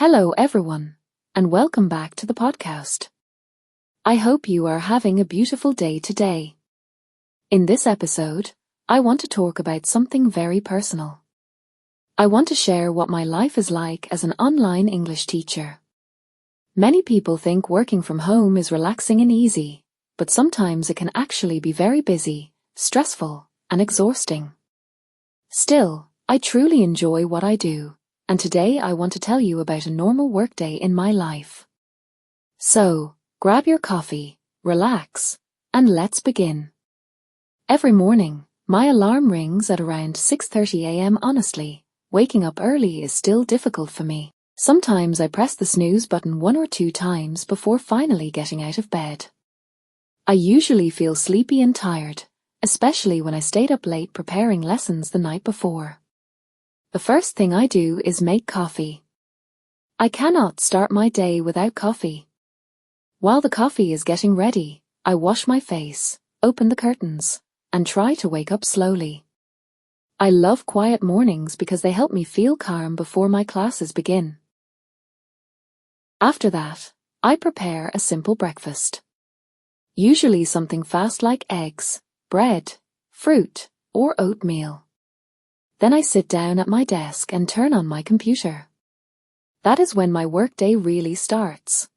Hello everyone, and welcome back to the podcast. I hope you are having a beautiful day today. In this episode, I want to talk about something very personal. I want to share what my life is like as an online English teacher. Many people think working from home is relaxing and easy, but sometimes it can actually be very busy, stressful, and exhausting. Still, I truly enjoy what I do. And today I want to tell you about a normal workday in my life. So, grab your coffee, relax, and let's begin. Every morning, my alarm rings at around 6:30 a.m. Honestly, waking up early is still difficult for me. Sometimes I press the snooze button 1 or 2 times before finally getting out of bed. I usually feel sleepy and tired, especially when I stayed up late preparing lessons the night before. The first thing I do is make coffee. I cannot start my day without coffee. While the coffee is getting ready, I wash my face, open the curtains, and try to wake up slowly. I love quiet mornings because they help me feel calm before my classes begin. After that, I prepare a simple breakfast. Usually something fast like eggs, bread, fruit, or oatmeal. Then I sit down at my desk and turn on my computer. That is when my workday really starts.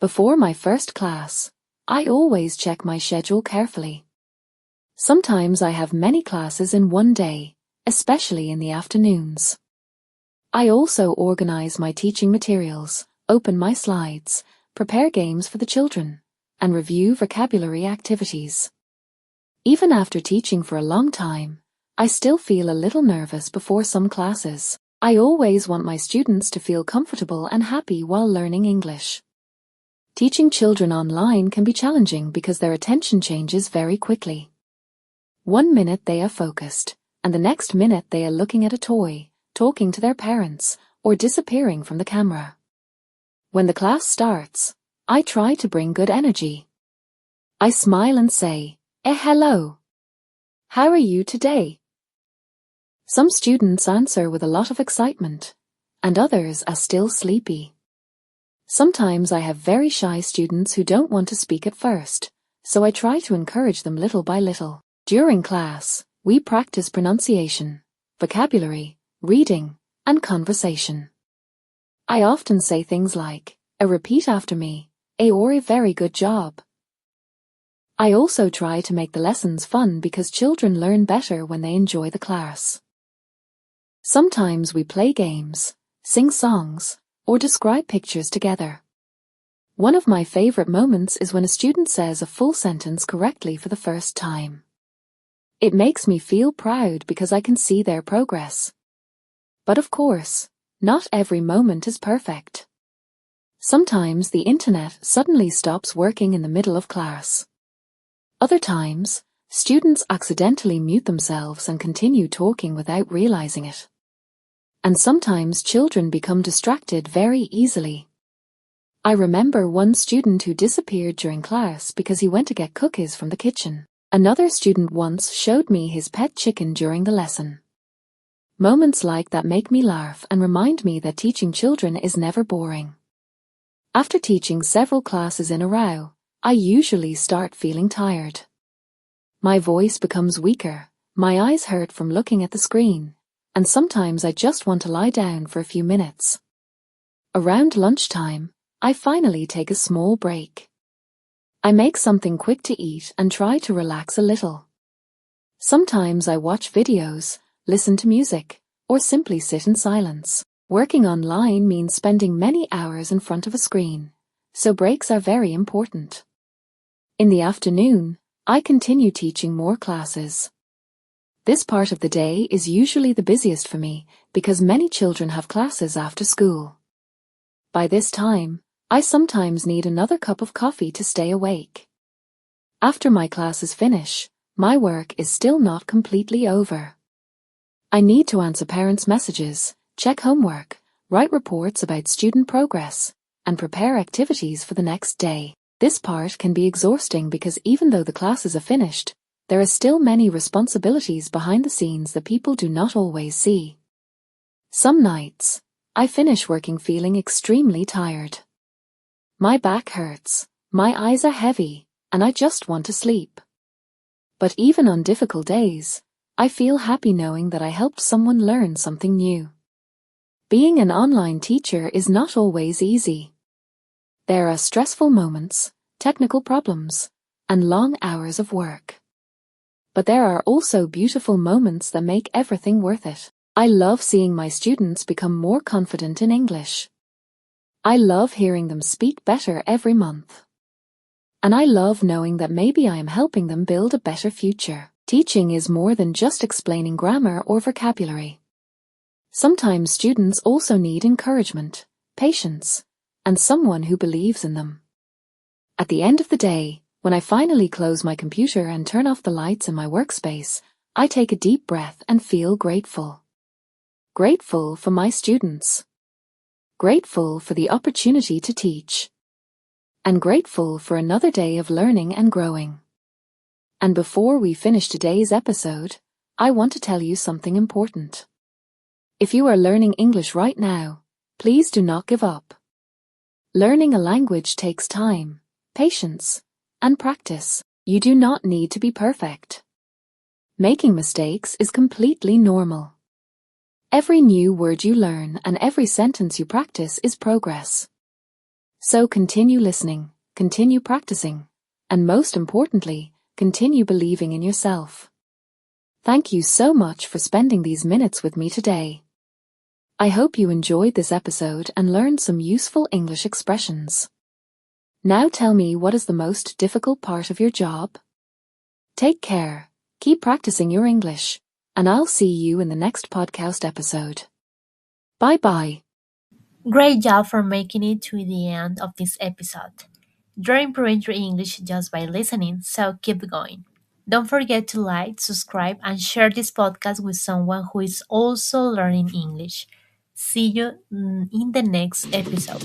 Before my first class, I always check my schedule carefully. Sometimes I have many classes in one day, especially in the afternoons. I also organize my teaching materials, open my slides, prepare games for the children, and review vocabulary activities. Even after teaching for a long time, I still feel a little nervous before some classes. I always want my students to feel comfortable and happy while learning English. Teaching children online can be challenging because their attention changes very quickly. 1 minute they are focused, and the next minute they are looking at a toy, talking to their parents, or disappearing from the camera. When the class starts, I try to bring good energy. I smile and say, hello. How are you today? Some students answer with a lot of excitement, and others are still sleepy. Sometimes I have very shy students who don't want to speak at first, so I try to encourage them little by little. During class, we practice pronunciation, vocabulary, reading, and conversation. I often say things like, repeat after me, or a very good job. I also try to make the lessons fun because children learn better when they enjoy the class. Sometimes we play games, sing songs, or describe pictures together. One of my favorite moments is when a student says a full sentence correctly for the first time. It makes me feel proud because I can see their progress. But of course, not every moment is perfect. Sometimes the internet suddenly stops working in the middle of class. Other times, students accidentally mute themselves and continue talking without realizing it. And sometimes children become distracted very easily. I remember one student who disappeared during class because he went to get cookies from the kitchen. Another student once showed me his pet chicken during the lesson. Moments like that make me laugh and remind me that teaching children is never boring. After teaching several classes in a row, I usually start feeling tired. My voice becomes weaker, my eyes hurt from looking at the screen, and sometimes I just want to lie down for a few minutes. Around lunchtime, I finally take a small break. I make something quick to eat and try to relax a little. Sometimes I watch videos, listen to music, or simply sit in silence. Working online means spending many hours in front of a screen, so breaks are very important. In the afternoon, I continue teaching more classes. This part of the day is usually the busiest for me because many children have classes after school. By this time, I sometimes need another cup of coffee to stay awake. After my classes finish, my work is still not completely over. I need to answer parents' messages, check homework, write reports about student progress, and prepare activities for the next day. This part can be exhausting because even though the classes are finished, there are still many responsibilities behind the scenes that people do not always see. Some nights, I finish working feeling extremely tired. My back hurts, my eyes are heavy, and I just want to sleep. But even on difficult days, I feel happy knowing that I helped someone learn something new. Being an online teacher is not always easy. There are stressful moments, technical problems, and long hours of work. But there are also beautiful moments that make everything worth it. I love seeing my students become more confident in English. I love hearing them speak better every month. And I love knowing that maybe I am helping them build a better future. Teaching is more than just explaining grammar or vocabulary. Sometimes students also need encouragement, patience, and someone who believes in them. At the end of the day, when I finally close my computer and turn off the lights in my workspace, I take a deep breath and feel grateful. Grateful for my students. Grateful for the opportunity to teach. And grateful for another day of learning and growing. And before we finish today's episode, I want to tell you something important. If you are learning English right now, please do not give up. Learning a language takes time, patience, and practice. You do not need to be perfect. Making mistakes is completely normal. Every new word you learn and every sentence you practice is progress. So continue listening, continue practicing, and most importantly, continue believing in yourself. Thank you so much for spending these minutes with me today. I hope you enjoyed this episode and learned some useful English expressions. Now tell me, what is the most difficult part of your job? Take care, keep practicing your English, and I'll see you in the next podcast episode. Bye-bye. Great job for making it to the end of this episode. You're improving your English just by listening, so keep going. Don't forget to like, subscribe, and share this podcast with someone who is also learning English. See you in the next episode.